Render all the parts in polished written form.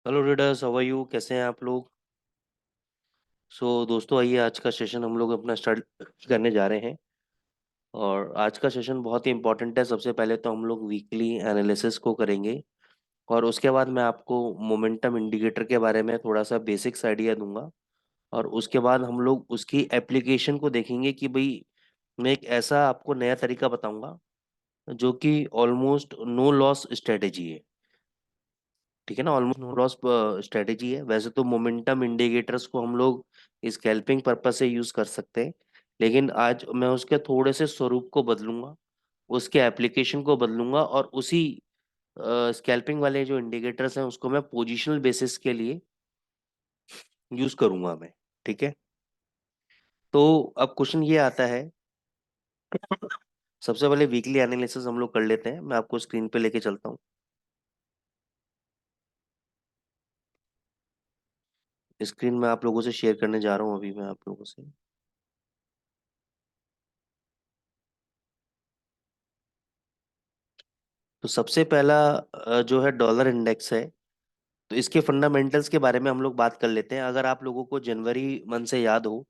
Hello readers, how are you? कैसे हैं आप लोग? दोस्तों, आइए आज का सेशन हम लोग अपना स्टार्ट करने जा रहे हैं। और आज का सेशन बहुत ही इंपॉर्टेंट है। सबसे पहले तो हम लोग वीकली एनालिसिस को करेंगे, और उसके बाद मैं आपको मोमेंटम इंडिकेटर के बारे में थोड़ा सा बेसिक्स आइडिया दूंगा। और उसके बाद हम लोग उसकी एप्लीकेशन को देखेंगे कि भाई, मैं एक ऐसा आपको नया तरीका बताऊंगा जो कि ऑलमोस्ट नो लॉस स्ट्रेटेजी है। ठीक है ना? ऑलमोस्ट नो लॉस स्ट्रेटेजी है। वैसे तो मोमेंटम इंडिकेटर्स को हम लोग स्कैल्पिंग पर्पस से यूज कर सकते हैं, लेकिन आज मैं उसके थोड़े से स्वरूप को बदलूंगा, उसके एप्लीकेशन को बदलूंगा, और उसी स्कैल्पिंग वाले जो इंडिकेटर्स हैं उसको मैं पोजिशनल बेसिस के लिए यूज करूंगा मैं। ठीक है? तो अब क्वेश्चन ये आता है। सबसे पहले वीकली एनालिसिस हम लोग कर लेते हैं। मैं आपको स्क्रीन पे लेके चलता हूँ। स्क्रीन में आप लोगों से शेयर करने जा रहा हूँ अभी मैं आप लोगों से। तो सबसे पहला जो है डॉलर इंडेक्स है। तो इसके फंडामेंटल्स के बारे में हम लोग बात कर लेते हैं। अगर आप लोगों को जनवरी मंथ से याद हो,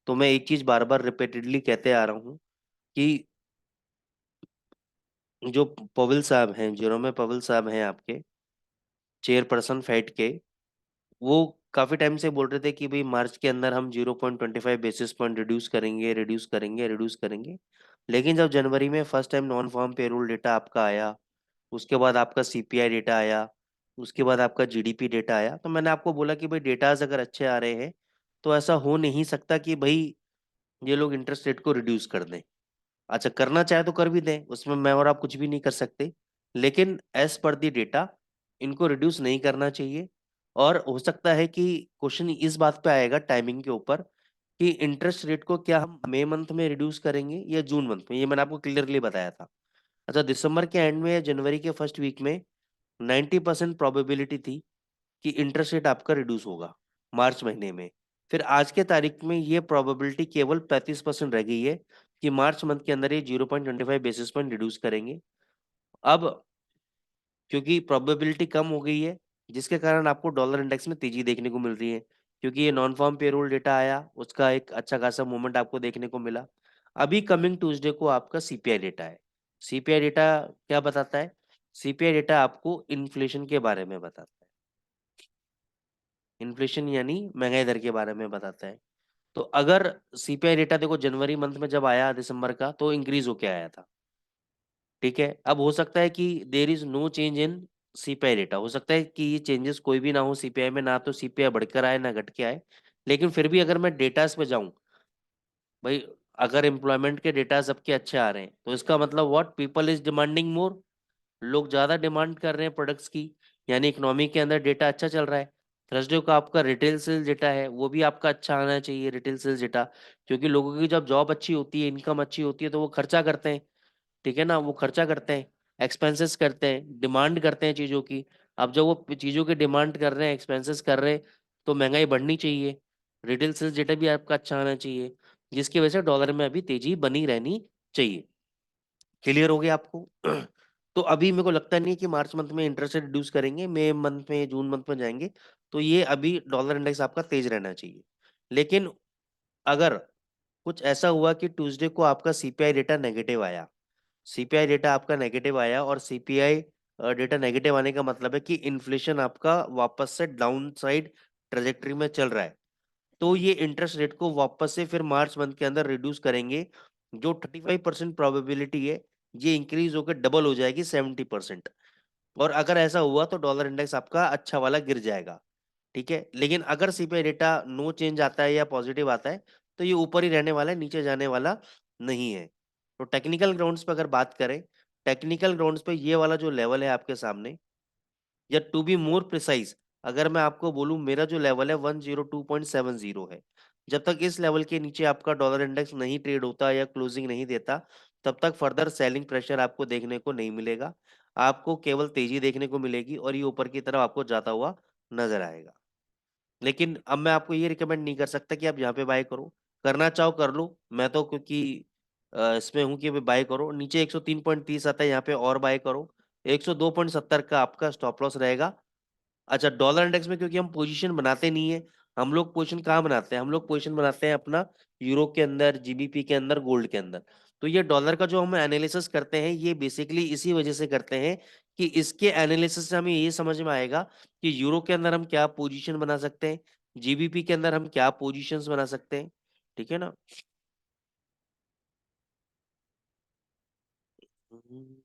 तो मैं एक चीज बार बार रिपीटेडली कहते आ रहा हूँ कि जो पवेल साहब हैं, जेरोमे पवेल साहब हैं आपके चेयरपर्सन फेड के, वो काफी टाइम से बोल रहे थे कि भाई मार्च के अंदर हम 0.25 बेसिस पॉइंट रिड्यूस करेंगे, रिड्यूस करेंगे, रिड्यूस करेंगे। लेकिन जब जनवरी में first time non farm payroll data आपका आया, उसके बाद आपका सीपीआई डेटा आया, उसके बाद आपका जीडीपी डेटा आया, तो मैंने आपको बोला कि भाई डेटाज अगर अच्छे आ रहे हैं तो ऐसा हो नहीं सकता कि भाई ये लोग इंटरेस्ट रेट को रिड्यूस कर दें। अच्छा, करना चाहे तो कर भी दें, उसमें मैं और आप कुछ भी नहीं कर सकते। लेकिन एज पर दी डेटा इनको रिड्यूस नहीं करना चाहिए। और हो सकता है कि क्वेश्चन इस बात पे आएगा टाइमिंग के ऊपर कि इंटरेस्ट रेट को क्या हम मई मंथ में रिड्यूस करेंगे या जून मंथ में। ये मैंने आपको क्लियरली बताया था। अच्छा, दिसंबर के एंड में या जनवरी के फर्स्ट वीक में 90% प्रोबेबिलिटी थी कि इंटरेस्ट रेट आपका रिड्यूस होगा मार्च महीने में। फिर आज के तारीख में ये प्रोबेबिलिटी केवल 35% रह गई है कि मार्च मंथ के अंदर ये 0.25 बेसिस पॉइंट रिड्यूस करेंगे। अब क्योंकि प्रोबेबिलिटी कम हो गई है, जिसके कारण आपको डॉलर इंडेक्स में तेजी देखने को मिल रही है, क्योंकि ये नॉन फार्म पेरोल डेटा आया, उसका एक अच्छा खासा मूवमेंट आपको देखने को मिला। अभी कमिंग ट्यूसडे को आपका सीपीआई डेटा है। सीपीआई डेटा क्या बताता है? सीपीआई डेटा आपको इन्फ्लेशन के बारे में बताता है। इन्फ्लेशन यानी महंगाई दर के बारे में बताता है। तो अगर सीपीआई डेटा देखो, जनवरी मंथ में जब आया दिसंबर का, तो इंक्रीज होके आया था। ठीक है? अब हो सकता है कि there is no change in CPI data. हो सकता है कि ये चेंजेस कोई भी ना हो सीपीआई में, ना तो सीपीआई बढ़कर आए ना घट के आए। लेकिन फिर भी अगर मैं डेटास पे जाऊं, भाई, अगर एम्प्लॉयमेंट के डेटा सबके अच्छे आ रहे हैं तो इसका मतलब व्हाट, पीपल इज डिमांडिंग मोर। लोग ज्यादा डिमांड कर रहे हैं प्रोडक्ट्स की, यानी इकोनॉमी के अंदर डेटा अच्छा चल रहा है। थर्सडे को आपका रिटेल सेल्स डेटा है, वो भी आपका अच्छा आना चाहिए, रिटेल सेल्स डेटा। क्योंकि लोगों की जब जॉब अच्छी होती है, इनकम अच्छी होती है, तो वो खर्चा करते हैं। ठीक है ना? वो खर्चा करते हैं, एक्सपेंसेस करते हैं, डिमांड करते हैं चीज़ों की। अब जब वो चीज़ों की डिमांड कर रहे हैं, एक्सपेंसेस कर रहे हैं, तो महंगाई बढ़नी चाहिए। रिटेल सेल्स डेटा भी आपका अच्छा आना चाहिए, जिसकी वजह से डॉलर में अभी तेजी बनी रहनी चाहिए। क्लियर हो गया आपको? तो अभी मेरे को लगता नहीं है कि मार्च मंथ में इंटरेस्ट रेट रिड्यूस करेंगे, मई मंथ में, जून मंथ में जाएंगे। तो ये अभी डॉलर इंडेक्स आपका तेज रहना चाहिए। लेकिन अगर कुछ ऐसा हुआ कि ट्यूसडे को आपका सीपीआई डेटा नेगेटिव आया, सीपीआई डेटा आपका नेगेटिव आया, और सीपीआई डेटा नेगेटिव आने का मतलब है कि इन्फ्लेशन आपका वापस से डाउन साइड ट्रेजेक्टरी में चल रहा है, तो ये इंटरेस्ट रेट को वापस से फिर मार्च मंथ के अंदर रिड्यूस करेंगे। जो 35% प्रोबेबिलिटी है, ये इंक्रीज होकर डबल हो जाएगी 70%। और अगर ऐसा हुआ तो डॉलर इंडेक्स आपका अच्छा वाला गिर जाएगा। ठीक है? लेकिन अगर सीपीआई डेटा नो चेंज आता है या पॉजिटिव आता है, तो ये ऊपर ही रहने वाला है, नीचे जाने वाला नहीं है। तो टेक्निकल ग्राउंड्स पे अगर बात करें, टेक्निकल ग्राउंड्स पे ये वाला जो लेवल है आपके सामने, या टू बी मोर प्रिसाइज, अगर मैं आपको बोलूं, मेरा जो लेवल है 102.70 है। जब तक इस लेवल के नीचे आपका डॉलर इंडेक्स नहीं ट्रेड होता या क्लोजिंग नहीं देता, तब तक फर्दर सेलिंग प्रेशर आपको देखने को नहीं मिलेगा। आपको केवल तेजी देखने को मिलेगी, और ये ऊपर की तरफ आपको जाता हुआ नजर आएगा। लेकिन अब मैं आपको ये रिकमेंड नहीं कर सकता कि आप यहाँ पे बाय करो। करना चाहो कर लो, मैं तो क्योंकि इसमें हूँ कि बाय करो। नीचे 103.30 आता है, यहाँ पे और बाय करो। 102.70 का आपका स्टॉप लॉस रहेगा। अच्छा, डॉलर इंडेक्स में क्योंकि हम पोजीशन बनाते नहीं है, हम लोग पोजीशन कहाँ बनाते हैं, हम लोग पोजीशन बनाते हैं अपना यूरो के अंदर, जीबीपी के अंदर, गोल्ड के अंदर। तो ये डॉलर का जो हम एनालिसिस करते हैं, ये बेसिकली इसी वजह से करते हैं कि इसके एनालिसिस से हमें ये समझ में आएगा कि यूरो के अंदर हम क्या पोजीशन बना सकते हैं, जीबीपी के अंदर हम क्या पोजीशंस बना सकते हैं। ठीक है ना। हम्म,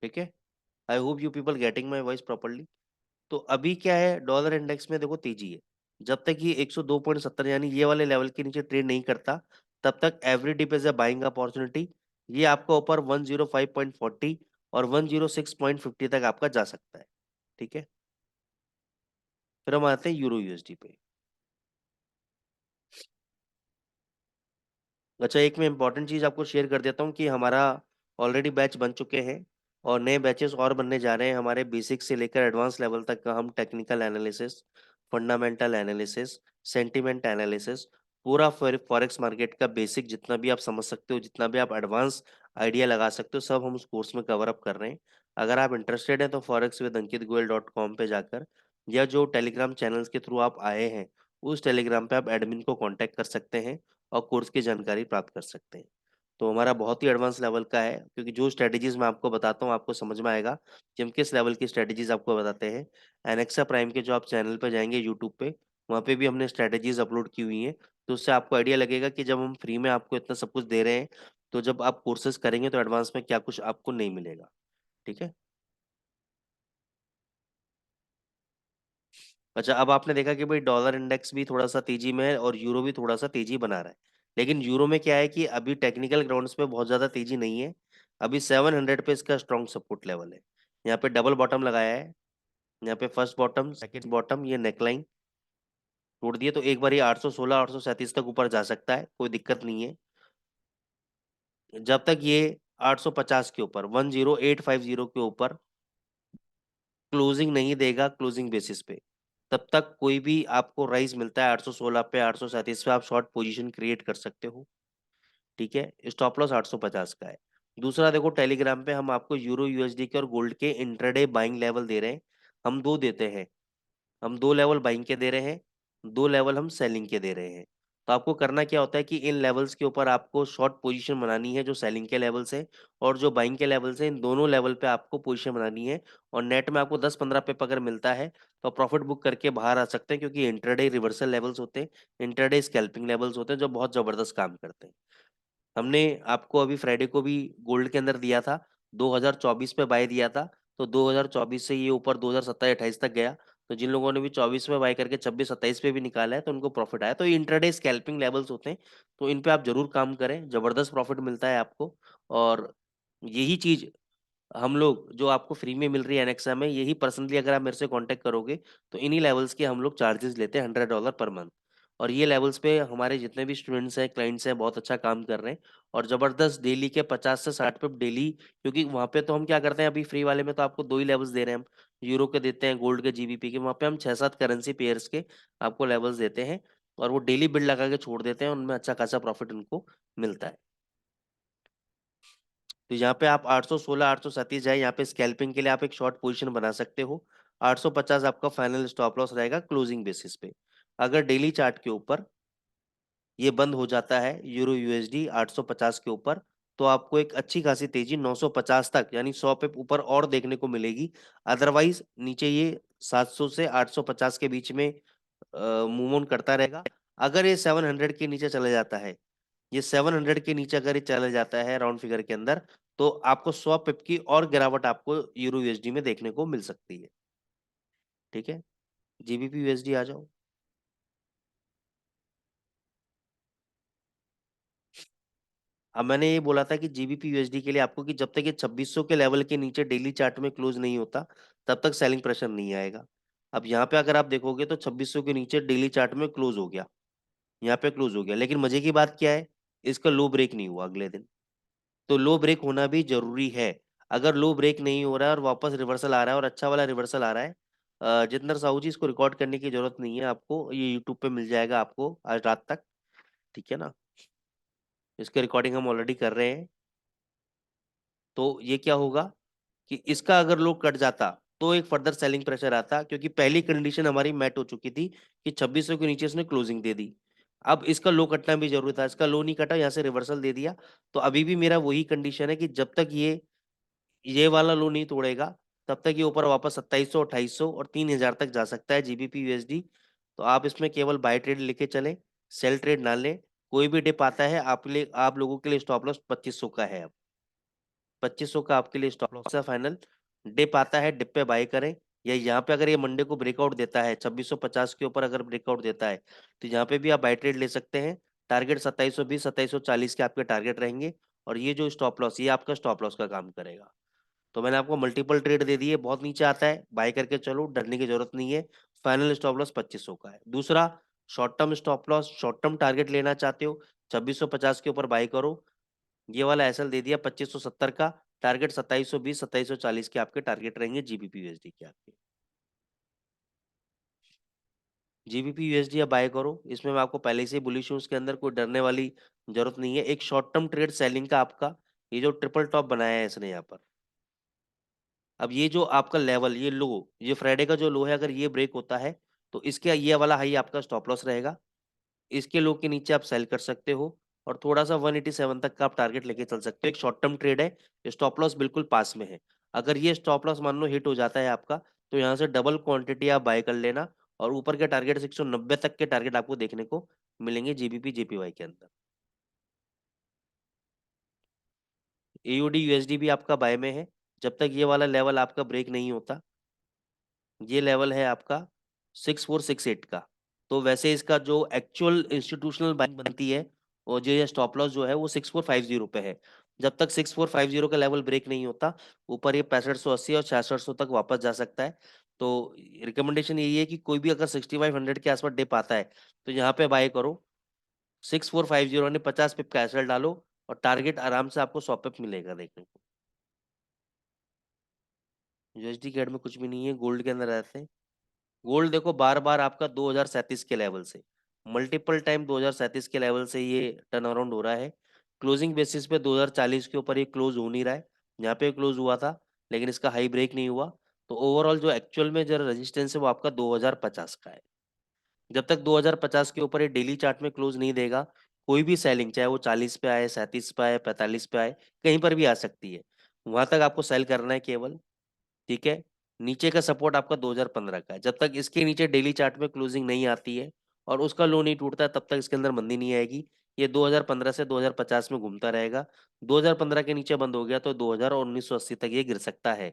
ठीक है। I hope you people getting my voice properly. तो अभी क्या है, डॉलर इंडेक्स में देखो तेजी है। जब तक ये 102.70 यानी ये वाले लेवल के नीचे ट्रेड नहीं करता, तब तक every dip is a buying opportunity. ये आपका ऊपर 105.40 और 106.50 तक आपका जा सकता है। ठीक है। फिर हम आते हैं यूरो यूएसडी पे। अच्छा, एक मैं इंपॉर्टेंट चीज आपको शेयर कर देता हूँ कि हमारा ऑलरेडी बैच बन चुके हैं और नए बैचेस और बनने जा रहे हैं। हमारे बेसिक से लेकर एडवांस लेवल तक का हम technical analysis, fundamental analysis, sentiment analysis, पूरा फॉरेक्स मार्केट का बेसिक जितना भी आप समझ सकते हो, जितना भी आप एडवांस आइडिया लगा सकते हो, सब हम उस कोर्स में कवर अप कर रहे हैं। अगर आप इंटरेस्टेड हैं तो forex-with-ankit-goel.com पे जाकर, या जो टेलीग्राम चैनल्स के थ्रू आप आए हैं, उस टेलीग्राम पे आप एडमिन को कांटेक्ट कर सकते हैं और कोर्स की जानकारी प्राप्त कर सकते हैं। तो हमारा बहुत ही एडवांस लेवल का है, क्योंकि जो स्ट्रेटेजीज मैं आपको बताता हूँ आपको समझ में आएगा कि हम किस लेवल की स्ट्रेटेजीज आपको बताते हैं। एनेक्सा प्राइम के जो आप चैनल पर जाएंगे यूट्यूब पे, वहाँ पे भी हमने स्ट्रेटेजीज अपलोड की हुई हैं। तो उससे आपको आइडिया लगेगा कि जब हम फ्री में आपको इतना सब कुछ दे रहे हैं, तो जब आप कोर्सेज करेंगे तो एडवांस में क्या कुछ आपको नहीं मिलेगा। ठीक है। अच्छा, अब आपने देखा कि भाई डॉलर इंडेक्स भी थोड़ा सा तेजी में है और यूरो भी थोड़ा सा तेजी बना रहा है। लेकिन यूरो में क्या है कि अभी टेक्निकल ग्राउंड्स पे बहुत ज्यादा तेजी नहीं है। अभी 700 पे इसका स्ट्रॉन्ग सपोर्ट लेवल है। यहाँ पे डबल बॉटम लगाया है। यहाँ पे फर्स्ट बॉटम, सेकंड बॉटम, ये नेकलाइन तोड़ दिए तो एक बार ये 816 837 तक ऊपर जा सकता है, कोई दिक्कत नहीं है। जब तक ये 850 के ऊपर, 10850 के ऊपर क्लोजिंग नहीं देगा क्लोजिंग बेसिस पे, तब तक कोई भी आपको राइज मिलता है 816 पे, 837 पे, आप शॉर्ट पोजीशन क्रिएट कर सकते हो। ठीक है। स्टॉप लॉस 850 का है। दूसरा देखो, टेलीग्राम पे हम आपको यूरो यूएसडी के और गोल्ड के इंट्राडे बाइंग लेवल दे रहे हैं। हम दो देते हैं। हम दो लेवल बाइंग के दे रहे हैं, दो लेवल हम सेलिंग के दे रहे हैं। तो आपको करना क्या होता है कि इन लेवल्स के ऊपर आपको शॉर्ट पोजीशन बनानी है, जो सेलिंग के लेवल्स है और जो बाइंग के लेवल्स है, इन दोनों लेवल पे आपको पोजीशन बनानी है। और नेट में आपको 10-15 पे अगर मिलता है तो प्रॉफिट बुक करके बाहर आ सकते हैं, क्योंकि इंटरडे रिवर्सल लेवल्स होते हैं, इंटरडे स्कैल्पिंग लेवल्स होते हैं जो बहुत जबरदस्त काम करते हैं। हमने आपको अभी फ्राइडे को भी गोल्ड के अंदर दिया था, 2024 पे बाय दिया था। तो 2024 से ये ऊपर 2027-28 तक गया। तो जिन लोगों ने भी 24 में बाय करके 26-27 पे भी निकाला है तो उनको प्रॉफिट आया। तो ये इंट्राडे स्कैल्पिंग लेवल्स होते हैं, तो इन पे आप जरूर काम करें, जबरदस्त प्रॉफिट मिलता है आपको। और यही चीज हम लोग जो आपको फ्री में मिल रही है एनेक्सा में, यही पर्सनली अगर आप मेरे से कांटेक्ट करोगे तो इन्हीं लेवल्स के हम लोग चार्जेस लेते हैं, $100 पर मंथ। और ये लेवल्स पे हमारे जितने भी स्टूडेंट्स हैं, क्लाइंट्स हैं, बहुत अच्छा काम कर रहे हैं। और जबरदस्त डेली के 50 से 60 पिप डेली, क्योंकि वहाँ पे तो हम क्या करते हैं, अभी फ्री वाले में तो आपको दो ही लेवल्स दे रहे हैं हम, यूरो के देते हैं, गोल्ड के, जीबीपी के। वहाँ पे हम 6-7 करेंसी पेयर्स के आपको लेवल्स देते हैं और वो डेली बिल लगा के छोड़ देते हैं, उनमें अच्छा खासा प्रॉफिट उनको मिलता है। तो यहाँ पे आप 816 837 जाए, यहाँ पे स्कैल्पिंग के लिए आप एक शॉर्ट पोजीशन बना सकते हो। 850 आपका फाइनल स्टॉप लॉस रहेगा क्लोजिंग बेसिस पे। अगर डेली चार्ट के ऊपर ये बंद हो जाता है यूरो यूएसडी 850 के ऊपर, तो आपको एक अच्छी खासी तेजी 950 तक यानी 100 पे ऊपर और देखने को मिलेगी। अदरवाइज नीचे ये 700 से 850 के बीच में मूव ऑन करता रहेगा। अगर ये 700 के नीचे चले जाता है, ये 700 के नीचे अगर ये चले जाता है राउंड फिगर के अंदर, तो आपको 100 पिप की और गिरावट आपको यूरो यूएसडी में देखने को मिल सकती है। ठीक है। जीबीपी यूएसडी आ जाओ। अब मैंने ये बोला था कि जीबीपी यूएसडी के लिए आपको कि जब तक ये 2600 के लेवल के नीचे डेली चार्ट में क्लोज नहीं होता, तब तक सेलिंग प्रेशर नहीं आएगा। अब यहाँ पे अगर आप देखोगे तो 2600 के नीचे डेली चार्ट में क्लोज हो गया, यहाँ पे क्लोज हो गया, लेकिन मजे की बात क्या है, इसका लो ब्रेक नहीं हुआ अगले दिन। तो लो ब्रेक होना भी जरूरी है। अगर लो ब्रेक नहीं हो रहा है और वापस रिवर्सल आ रहा है और अच्छा वाला रिवर्सल आ रहा है, जितेंद्र साहू जी, इसको रिकॉर्ड करने की जरूरत नहीं है आपको, ये यूट्यूब पे मिल जाएगा आपको आज रात तक। ठीक है ना। इसके रिकॉर्डिंग हम ऑलरेडी कर रहे हैं। तो ये क्या होगा कि इसका अगर लो कट जाता तो एक फर्दर सेलिंग प्रेशर आता, क्योंकि पहली कंडीशन हमारी मैट हो चुकी थी कि 2600 के नीचे इसने क्लोजिंग दे दी। अब इसका लो कटना भी जरूरी था, इसका लो नहीं कटा, यहाँ से रिवर्सल दे दिया। तो अभी भी मेरा वही कंडीशन है कि जब तक ये वाला लो नहीं तोड़ेगा तब तक ये ऊपर वापस 2700, 2800 और 3000 तक जा सकता है जीबीपी यूएसडी। तो आप इसमें केवल बाय ट्रेड लेके चले, सेल ट्रेड ना ले। कोई भी डिप आता है आप लोगों के लिए स्टॉप लॉस 2500 का है। अब 2500 का आपके लिए स्टॉप लॉस है फाइनल। डिप आता है, डिप पे बाय करें, या यहाँ पे अगर ये मंडे को ब्रेकआउट देता है 2650 के ऊपर अगर ब्रेकआउट देता है तो यहाँ पे भी आप बाय ट्रेड ले सकते हैं। टारगेट 2720, 2740 के आपके टारगेट रहेंगे, और ये जो स्टॉप लॉस ये आपका स्टॉप लॉस का काम करेगा। तो मैंने आपको मल्टीपल ट्रेड दे दिए, बहुत नीचे आता है बाय करके चलो, डरने की जरूरत नहीं है। फाइनल स्टॉप लॉस 2500 का है। दूसरा, short term stop loss, short term target लेना चाहते हो 2650 के ऊपर बाय करो। ये वाला एसएल दे दिया 2570 का, टारगेट 2720, 2740 के आपके टारगेट रहेंगे जीबीपी यूएसडी के आपके। जीबीपी यूएसडी आप बाय करो, इसमें मैं आपको पहले से ही बुलिश हूँ, उसके अंदर कोई डरने वाली जरूरत नहीं है। एक शॉर्ट टर्म ट्रेड सेलिंग का आपका, ये जो ट्रिपल टॉप बनाया है इसने यहाँ पर, अब ये जो आपका लेवल, ये लो, ये फ्राइडे का जो लो है, अगर ये ब्रेक होता है तो इसके ये वाला हाई आपका स्टॉप लॉस रहेगा। इसके लो के नीचे आप सेल कर सकते हो, और थोड़ा सा 187 तक का आप टारगेट लेके चल सकते हो। एक शॉर्ट टर्म ट्रेड है, स्टॉप लॉस बिल्कुल पास में है। अगर ये स्टॉप लॉस मान लो हिट हो जाता है आपका, तो यहाँ से डबल क्वांटिटी आप बाय कर लेना, और ऊपर के टारगेट 190 तक के टारगेट आपको देखने को मिलेंगे जीबीपी जेपीवाई के अंदर। एयूडी यूएसडी भी आपका बाय में है, जब तक ये वाला लेवल आपका ब्रेक नहीं होता। ये लेवल है आपका 6468 का। तो वैसे इसका जो एक्चुअल इंस्टीट्यूशनल बाइंग बनती है, और जो ये स्टॉप लॉस जो है वो 6450 पे है। जब तक 6450 का लेवल ब्रेक नहीं होता, ऊपर ये 6580 और 6600 तक वापस जा सकता है। तो रिकमेंडेशन यही है कि कोई भी अगर 6500 के आसपास डिप आता है तो यहाँ पे बाय करो। 6450 ने 50 पिप का एसएल डालो, और टारगेट आराम से आपको 100 पिप मिलेगा देखने को। यूएसडी कैड में कुछ भी नहीं है, गोल्ड के अंदर रहते हैं। गोल्ड देखो बार बार आपका 2037 के लेवल से, मल्टीपल टाइम 2037 के लेवल से ये टर्न अराउंड हो रहा है। क्लोजिंग बेसिस पे 2040 के ऊपर ये क्लोज हो नहीं रहा है। यहाँ पे क्लोज हुआ था, लेकिन इसका हाई ब्रेक नहीं हुआ। तो ओवरऑल जो एक्चुअल में जो रेजिस्टेंस है वो आपका 2050 का है। जब तक 2050 के ऊपर ये डेली चार्ट में क्लोज नहीं देगा, कोई भी सेलिंग, चाहे वो 40 पे आए, 37 पे आए, 45 पे आए, कहीं पर भी आ सकती है। वहां तक आपको सेल करना है केवल। ठीक है। नीचे का सपोर्ट आपका 2015 का है, जब तक इसके नीचे डेली चार्ट में क्लोजिंग नहीं आती है और उसका लो नहीं टूटता है, तब तक इसके अंदर मंदी नहीं आएगी। ये 2015 से 2050 में घूमता रहेगा। 2015 के नीचे बंद हो गया तो 2000 और 1980 तक ये गिर सकता है।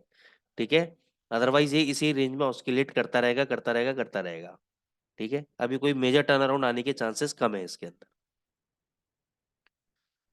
ठीक है। अदरवाइज ये इसी रेंज में ऑस्किलेट करता रहेगा, करता रहेगा, करता रहेगा। ठीक है। अभी कोई मेजर टर्न अराउंड आने के चांसेस कम है इसके अंदर।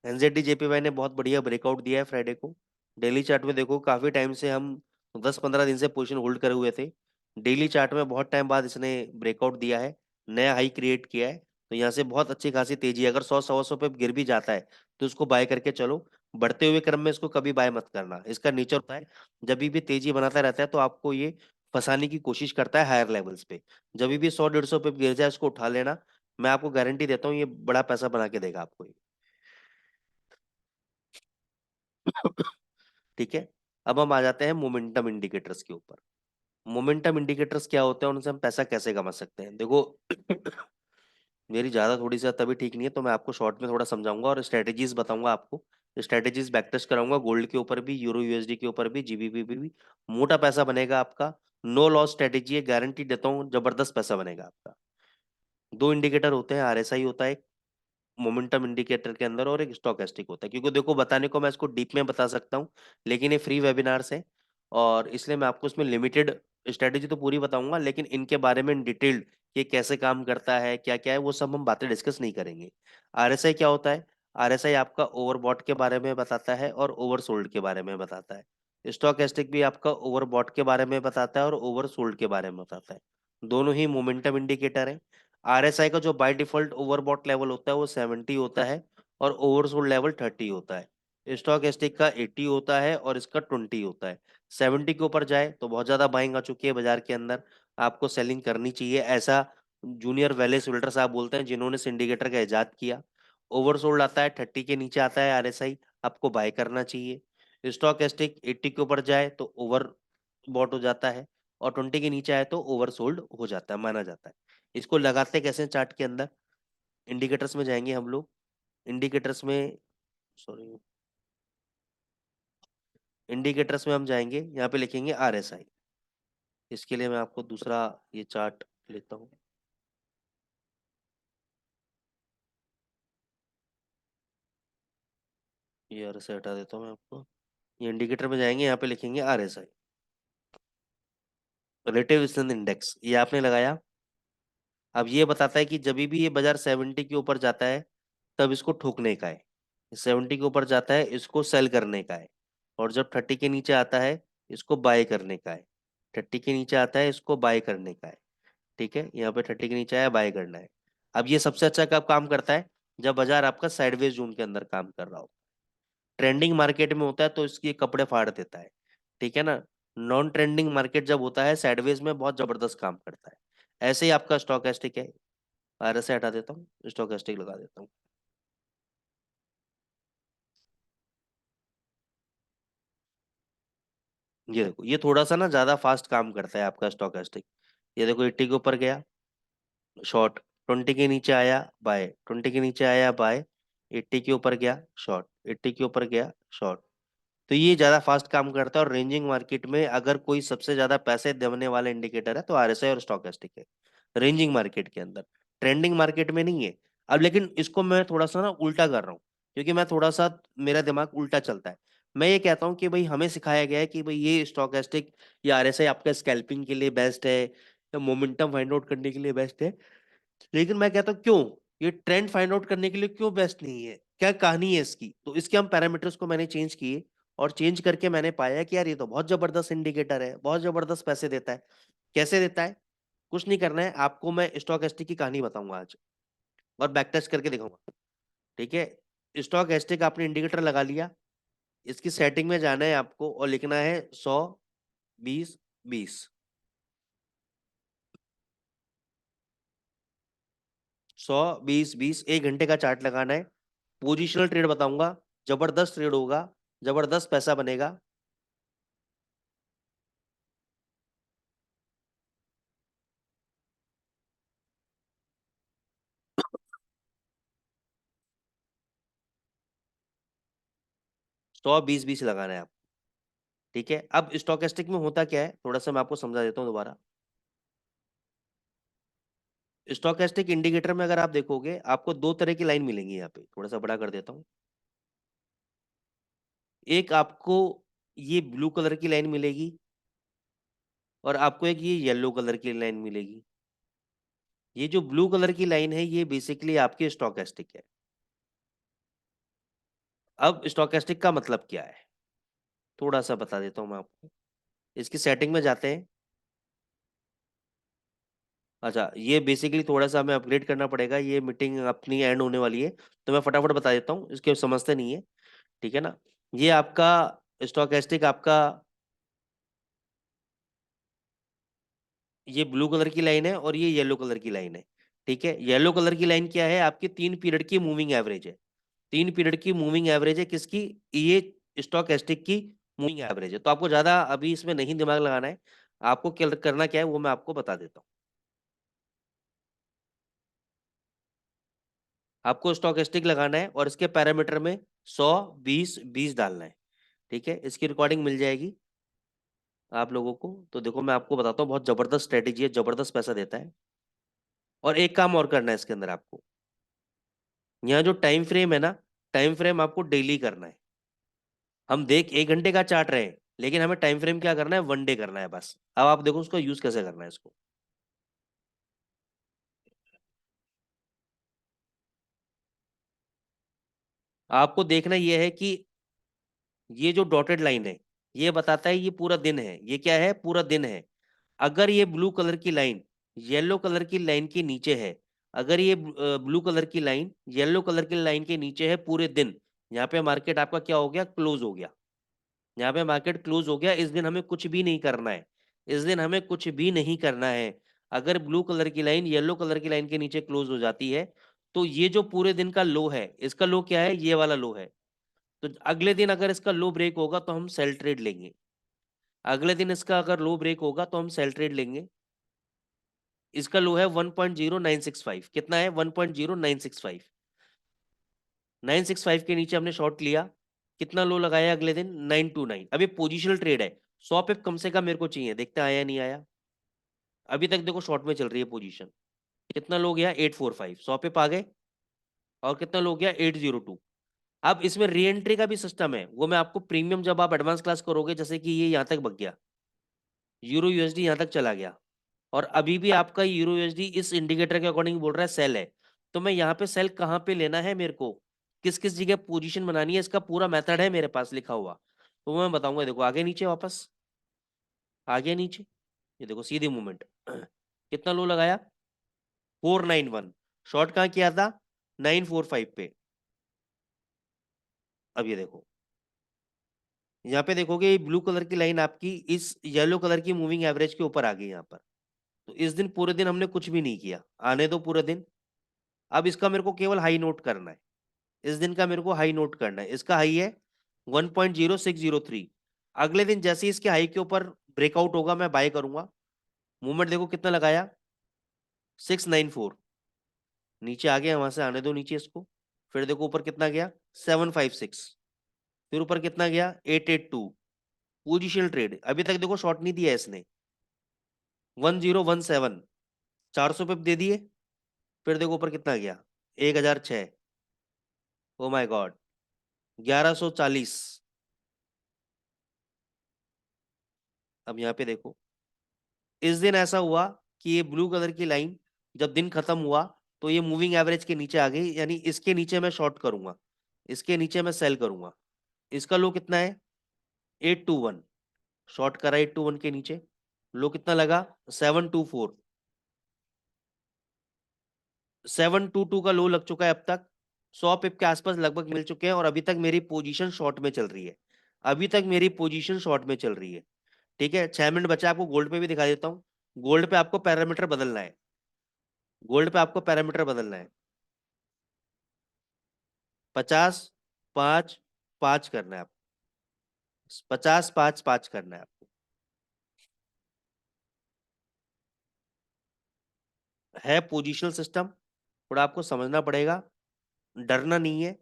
एनजेडी जेपीवाई ने बहुत बढ़िया ब्रेकआउट दिया है फ्राइडे को। डेली चार्ट में देखो, काफी टाइम से हम 10-15 दिन से पोजीशन होल्ड करे हुए थे। डेली चार्ट में बहुत टाइम बाद इसने ब्रेकआउट दिया है, नया हाई क्रिएट किया है। तो यहाँ से बहुत अच्छी खासी तेजी है। अगर 100-125 पे गिर भी जाता है तो उसको बाय करके चलो। बढ़ते हुए क्रम में इसको कभी बाय मत करना, इसका नेचर होता है जब भी तेजी बनाता रहता है तो आपको ये फंसाने की कोशिश करता है हायर लेवल्स पे। जब भी 100-150 पे गिर जाए उसको उठा लेना। मैं आपको गारंटी देता हूँ ये बड़ा पैसा बना के देगा आपको ये। ठीक है। अब हम आ जाते हैं मोमेंटम इंडिकेटर्स के ऊपर। मोमेंटम इंडिकेटर्स क्या होते हैं, उनसे हम पैसा कैसे कमा सकते हैं, देखो। मेरी ज़्यादा थोड़ी सी तभी ठीक नहीं है, तो मैं आपको शॉर्ट में थोड़ा समझाऊंगा और स्ट्रेटेजीज बताऊंगा आपको। स्ट्रेटेजीज बैक टेस्ट कराऊंगा, गोल्ड के ऊपर भी, यूरो यूएसडी के ऊपर भी, जीबीपी पे भी। मोटा पैसा बनेगा आपका। नो लॉस स्ट्रेटेजी है, गारंटी देता हूँ, जबरदस्त पैसा बनेगा आपका। दो इंडिकेटर होते हैं, आरएसआई होता है मोमेंटम इंडिकेटर के अंदर, और एक स्टोकेस्टिक होता है। क्योंकि देखो, बताने को मैं इसको डीप में बता सकता हूँ, लेकिन ये फ्री वेबिनार्स है, और इसलिए मैं आपको इसमें लिमिटेड स्ट्रेटेजी तो पूरी बताऊंगा, लेकिन इनके बारे में डिटेल्ड, ये कैसे काम करता है, क्या क्या है, वो सब हम बातें डिस्कस नहीं करेंगे। आरएसआई क्या होता है? आरएसआई आपका ओवरबॉट के बारे में बताता है और ओवरसोल्ड के बारे में बताता है। स्टोकेस्टिक भी आपका ओवरबॉट के बारे में बताता है और ओवरसोल्ड के बारे में बताता है। दोनों ही मोमेंटम इंडिकेटर है। आरएसआई का जो बाय डिफॉल्ट ओवरबॉट लेवल होता है वो 70 होता है, और ओवरसोल्ड लेवल 30 होता है। स्टॉक एक्सचेंज का 80 होता है और इसका 20 होता है। 70 के ऊपर जाए तो बहुत ज्यादा बाइंग आ चुकी है बाजार के अंदर, आपको सेलिंग करनी चाहिए, ऐसा जूनियर वैलेस विल्टर साहब बोलते हैं, जिन्होंने सिंडिकेटर का इजाद किया। ओवरसोल्ड आता है 30 के नीचे आता है आरएसआई, आपको बाय करना चाहिए। स्टॉकेस्टिक 80 के ऊपर जाए तो ओवर बॉट हो जाता है, और 20 के नीचे आए तो ओवर सोल्ड हो जाता है, माना जाता है। इसको लगाते कैसे चार्ट के अंदर? इंडिकेटर्स में जाएंगे हम लोग। इंडिकेटर्स में, सॉरी, इंडिकेटर्स में हम जाएंगे, यहाँ पे लिखेंगे RSI। इसके लिए मैं आपको दूसरा ये चार्ट लेता हूँ। ये RSI हटा देता हूँ मैं आपको। ये इंडिकेटर में जाएंगे, यहाँ पे लिखेंगे RSI, रिलेटिव स्ट्रेंथ इंडेक्स। ये आपने लगाया। अब ये बताता है कि जब भी ये बाजार 70 के ऊपर जाता है तब इसको ठोकने का है, 70 के ऊपर जाता है इसको सेल करने का है, और जब 30 के नीचे आता है इसको बाय करने का है, 30 के नीचे आता है इसको बाय करने का है। ठीक है, यहाँ पे 30 के नीचे आया, बाय करना है। अब ये सबसे अच्छा कब काम करता है? जब बाजार आपका साइडवेज जोन के अंदर काम कर रहा हो। ट्रेंडिंग मार्केट में होता है तो इसकी कपड़े फाड़ देता है, ठीक है ना। नॉन ट्रेंडिंग मार्केट जब होता है साइडवेज में, बहुत जबरदस्त काम करता है। ऐसे ही आपका स्टॉकेस्टिक है। RSI हटा देता हूँ, स्टॉकेस्टिक लगा देता हूँ। ये देखो, ये थोड़ा सा ना ज्यादा फास्ट काम करता है आपका स्टॉकेस्टिक। ये देखो 80 के ऊपर गया, शॉर्ट। 20 के नीचे आया, बाय। 20 के नीचे आया, बाय। 80 के ऊपर गया, शॉर्ट। 80 के ऊपर गया, शॉर्ट। तो ये ज्यादा फास्ट काम करता है। और रेंजिंग मार्केट में अगर कोई सबसे ज्यादा पैसे देने वाला इंडिकेटर है तो RSI और स्टॉकेस्टिक है, रेंजिंग मार्केट के अंदर। ट्रेंडिंग मार्केट में नहीं है। अब लेकिन इसको मैं थोड़ा सा ना उल्टा कर रहा हूँ, क्योंकि मैं थोड़ा सा, मेरा दिमाग उल्टा चलता है। मैं ये कहता हूँ कि भाई हमें सिखाया गया है कि भाई ये स्टॉकेस्टिक या RSI आपका स्कैल्पिंग के लिए बेस्ट है, या मोमेंटम फाइंड आउट करने के लिए बेस्ट है। लेकिन मैं कहता हूँ क्यों, ये ट्रेंड फाइंड आउट करने के लिए क्यों बेस्ट नहीं है? क्या कहानी है इसकी? तो इसके हम पैरामीटर्स को मैंने चेंज किए, और चेंज करके मैंने पाया कि यार ये तो बहुत जबरदस्त इंडिकेटर है, बहुत जबरदस्त पैसे देता है। कैसे देता है? कुछ नहीं करना है आपको, मैं स्टॉक की कहानी बताऊंगा आज, और बैक टेस्ट करके दिखाऊंगा। ठीक है, स्टॉक का आपने इंडिकेटर लगा लिया। इसकी सेटिंग में जाना है आपको और लिखना है 100 20 20। 100 20 20, 1 घंटे का चार्ट लगाना है। पोजिशनल ट्रेड बताऊंगा, जबरदस्त ट्रेड होगा, जबरदस्त पैसा बनेगा। 100 20 20 लगाना है आप। ठीक है, अब स्टोकेस्टिक में होता क्या है, थोड़ा सा मैं आपको समझा देता हूँ दोबारा। स्टोकेस्टिक इंडिकेटर में अगर आप देखोगे, आपको दो तरह की लाइन मिलेंगी। यहाँ पे थोड़ा सा बड़ा कर देता हूँ। एक आपको ये ब्लू कलर की लाइन मिलेगी, और आपको एक ये येलो कलर की लाइन मिलेगी। ये जो ब्लू कलर की लाइन है ये बेसिकली आपकी स्टोकेस्टिक है। अब स्टोकेस्टिक का मतलब क्या है, थोड़ा सा बता देता हूँ मैं आपको। इसकी सेटिंग में जाते हैं। अच्छा, ये बेसिकली थोड़ा सा हमें अपग्रेड करना पड़ेगा, ये मीटिंग अपनी एंड होने वाली है, तो मैं फटाफट बता देता हूँ, इसके समझते नहीं है। ठीक है ना। ये आपका स्टोकेस्टिक आपका, ये ब्लू कलर की लाइन है और ये येलो कलर की लाइन है। ठीक है, येलो कलर की लाइन क्या है? आपकी 3 पीरियड की मूविंग एवरेज है। 3 पीरियड की मूविंग एवरेज है किसकी? ये स्टोकेस्टिक की मूविंग एवरेज है। तो आपको ज्यादा अभी इसमें नहीं दिमाग लगाना है, आपको क्या करना क्या है वो मैं आपको बता देता हूँ। आपको स्टोकेस्टिक लगाना है और इसके पैरामीटर में 100 20 20 डालना है। ठीक है, इसकी रिकॉर्डिंग मिल जाएगी आप लोगों को। तो देखो मैं आपको बताता हूँ, बहुत जबरदस्त स्ट्रेटेजी है, जबरदस्त पैसा देता है। और एक काम और करना है इसके अंदर आपको, यहाँ जो टाइम फ्रेम है ना, टाइम फ्रेम आपको डेली करना है। हम देख 1 घंटे का चार्ट रहे हैं, लेकिन हमें टाइम फ्रेम क्या करना है, 1 डे करना है बस। अब आप देखो उसको यूज कैसे करना है इसको। आपको देखना यह है कि ये जो डॉटेड लाइन है, ये बताता है ये पूरा दिन है, ये क्या है, पूरा दिन है। अगर ये ब्लू कलर की लाइन येलो कलर की लाइन के नीचे है, अगर ये ब्लू कलर की लाइन येलो कलर की लाइन के नीचे है पूरे दिन, यहाँ पे मार्केट आपका क्या हो गया, क्लोज हो गया। यहाँ पे मार्केट क्लोज हो गया, इस दिन हमें कुछ भी नहीं करना है। इस दिन हमें कुछ भी नहीं करना है। अगर ब्लू कलर की लाइन येलो कलर की लाइन के नीचे क्लोज हो जाती है, तो ये जो पूरे दिन का लो है, इसका लो क्या है, ये वाला लो है। तो अगले दिन अगर इसका लो ब्रेक होगा तो हम सेल ट्रेड लेंगे। अगले दिन इसका अगर लो ब्रेक होगा तो हम सेल ट्रेड लेंगे। इसका लो है 1.0965, कितना है 1.0965। 965 के नीचे हमने शॉर्ट लिया, कितना लो लगाया अगले दिन 929। अब ये पोजिशनल ट्रेड है, 100 पिप कम से कम मेरे को चाहिए, देखते हैं आया नहीं आया। अभी तक देखो शॉर्ट में चल रही है पोजीशन, कितना लो गया 845, 100 पिप आ गए। और कितना लो गया 802। अब इसमें री एंट्री का भी सिस्टम है, वो मैं आपको प्रीमियम जब आप एडवांस क्लास करोगे, जैसे कि ये यहाँ तक बग गया, यूरो यूएसडी यहाँ तक चला गया, और अभी भी आपका यूरो यूएसडी इस इंडिकेटर के अकॉर्डिंग बोल रहा है सेल है। तो मैं यहाँ पे सेल कहाँ पे लेना है मेरे को, किस किस जगह पोजीशन बनानी है, इसका पूरा मेथड है मेरे पास लिखा हुआ, तो मैं बताऊंगा। देखो आगे नीचे वापस, आगे नीचे, ये देखो सीधी मूवमेंट कितना लो लगाया 491, शॉर्ट कहाँ किया था 945 पे। अब ये देखो, यहाँ पे देखोगे ब्लू कलर की लाइन आपकी इस येलो कलर की मूविंग एवरेज के ऊपर आ गई यहाँ पर। तो इस दिन पूरे दिन हमने कुछ भी नहीं किया, आने दो पूरे दिन। अब इसका मेरे को केवल हाई नोट करना है, इस दिन का मेरे को हाई नोट करना है। इसका हाई है 1.0603। अगले दिन जैसे ही इसके हाई के ऊपर ब्रेकआउट होगा मैं बाय करूंगा। मूवमेंट देखो कितना लगाया 694, नीचे आ गया, वहां से आने दो नीचे इसको। फिर देखो ऊपर कितना गया 756, फिर ऊपर कितना गया 882। पोजिशनल ट्रेड, अभी तक देखो शॉर्ट नहीं दिया इसने। 1017, 400 पे दे दिए। फिर देखो ऊपर कितना गया 1006, ओ माय गॉड 1140। अब यहाँ पे देखो, इस दिन ऐसा हुआ कि ये ब्लू कलर की लाइन जब दिन खत्म हुआ तो ये मूविंग एवरेज के नीचे आ गई, यानी इसके नीचे मैं शॉर्ट करूंगा, इसके नीचे मैं सेल करूंगा। इसका लो कितना है 821, शॉर्ट करा 821 के नीचे, लो कितना लगा 724। 722 का लो लग चुका है अब तक, 100 पिप के आसपास लगभग मिल चुके हैं, और अभी तक मेरी पोजीशन शॉर्ट में चल रही है। अभी तक मेरी पोजीशन शॉर्ट में चल रही है। ठीक है, 6 मिनट बचा, आपको गोल्ड पे भी दिखा देता हूँ। गोल्ड पे आपको पैरामीटर बदलना है, गोल्ड पे आपको पैरामीटर बदलना है। 50 5 5 करना है आपको, 50 5 5 करना है आपको। है पोजिशनल सिस्टम, थोड़ा आपको समझना पड़ेगा, डरना नहीं है,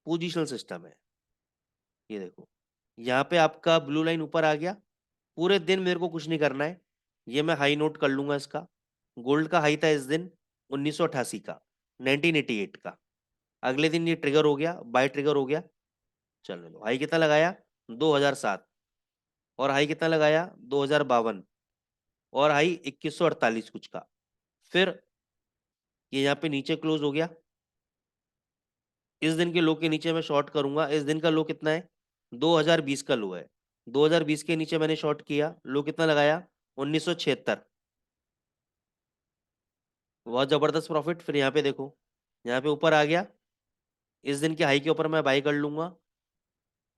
पोजिशनल सिस्टम है। ये देखो, यहाँ पे आपका ब्लू लाइन ऊपर आ गया, पूरे दिन मेरे को कुछ नहीं करना है, ये मैं हाई नोट कर लूंगा इसका। गोल्ड का हाई था इस दिन 1988 का, 1988 का। अगले दिन ये ट्रिगर हो गया, बाय ट्रिगर हो गया। चलो लो, हाई कितना लगाया 2007, और हाई कितना लगाया 2052, और हाई 2148 कुछ का। फिर ये यहाँ पे नीचे क्लोज हो गया, इस दिन के लो के नीचे मैं शॉर्ट करूंगा। इस दिन का लो कितना है 2020 का लो है, 2020 के नीचे मैंने शॉर्ट किया, लो कितना लगाया 1976, बहुत जबरदस्त प्रॉफिट। फिर यहाँ पे देखो, यहाँ पे ऊपर आ गया, इस दिन के हाई के ऊपर मैं बाई कर लूंगा।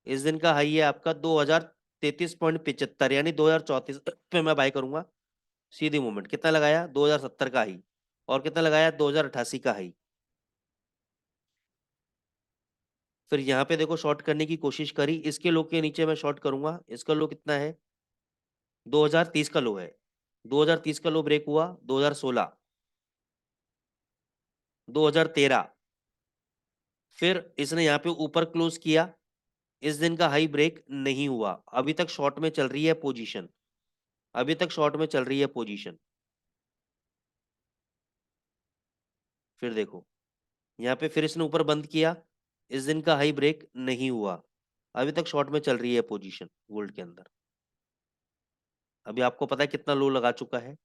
इस दिन का हाई है आपका 2033.75, यानी 2034 पे मैं बाई करूंगा। सीधी मूवमेंट कितना लगाया 2070 का हाई, और कितना लगाया 2088 का हाई। फिर यहाँ पे देखो शॉर्ट करने की कोशिश करी, इसके लो के नीचे मैं शॉर्ट करूंगा। इसका लो कितना है 2030 का लो है, 2030 का लो ब्रेक हुआ 2016, 2013। फिर इसने यहाँ पे ऊपर क्लोज किया, इस दिन का हाई ब्रेक नहीं हुआ, अभी तक शॉर्ट में चल रही है पोजीशन, अभी तक शॉर्ट में चल रही है पोजीशन। फिर देखो, यहाँ पे फिर इसने ऊपर बंद किया, इस दिन का हाई ब्रेक नहीं हुआ, अभी तक शॉर्ट में चल रही है पोजीशन गोल्ड के अंदर। अभी आपको पता है कितना लो लगा चुका है,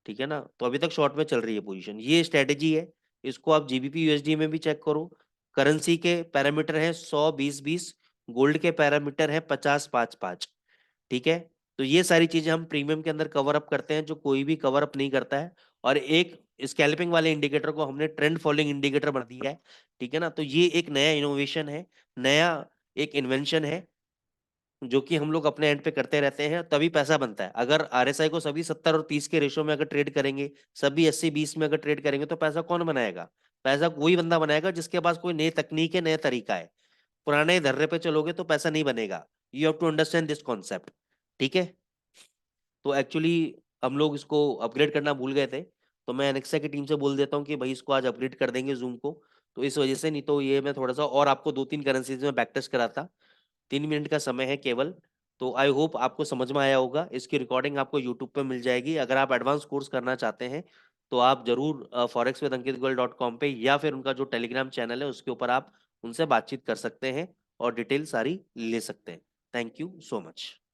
ठीक है ना, तो अभी तक शॉर्ट में चल रही है पोजीशन। ये स्ट्रेटेजी है, इसको आप जीबीपी यूएसडी में भी चेक करो। करेंसी के पैरामीटर हैं 100 20 20, गोल्ड के पैरामीटर हैं 50 5 5। ठीक है, तो ये सारी चीजें हम प्रीमियम के अंदर कवर अप करते हैं, जो कोई भी कवर अप नहीं करता है। और एक स्कैल्पिंग वाले इंडिकेटर को हमने ट्रेंड फॉलोइंग इंडिकेटर बना दिया है। ठीक है ना, तो ये एक नया इनोवेशन है, नया एक इन्वेंशन है, जो कि हम लोग अपने एंड पे करते रहते हैं, तभी पैसा बनता है। अगर आरएसआई को सभी 70 और 30 के रेशो में अगर ट्रेड करेंगे, सभी 80 20 में अगर ट्रेड करेंगे, तो पैसा कौन बनाएगा? पैसा वही बंदा बनाएगा जिसके पास कोई नई तकनीक है, नया तरीका है। पुराने धर्रे पे चलोगे तो पैसा नहीं बनेगा। You have to understand this concept. ठीक है, तो एक्चुअली हम लोग इसको अपग्रेड करना भूल गए थे, तो मैं एनेक्सा की टीम से बोल देता हूँ कि भाई इसको आज अपग्रेड कर देंगे जूम को। तो इस वजह से, नहीं तो ये मैं थोड़ा सा और आपको 2-3 करेंसीज में बैक टेस्ट करा था। 3 मिनट का समय है केवल। तो आई होप आपको समझ में आया होगा। इसकी रिकॉर्डिंग आपको यूट्यूब पे मिल जाएगी। अगर आप एडवांस कोर्स करना चाहते हैं तो आप जरूर forex-with-ankit-goel.com पे या फिर उनका जो टेलीग्राम चैनल है उसके ऊपर आप उनसे बातचीत कर सकते हैं और डिटेल सारी ले सकते हैं। Thank you so much.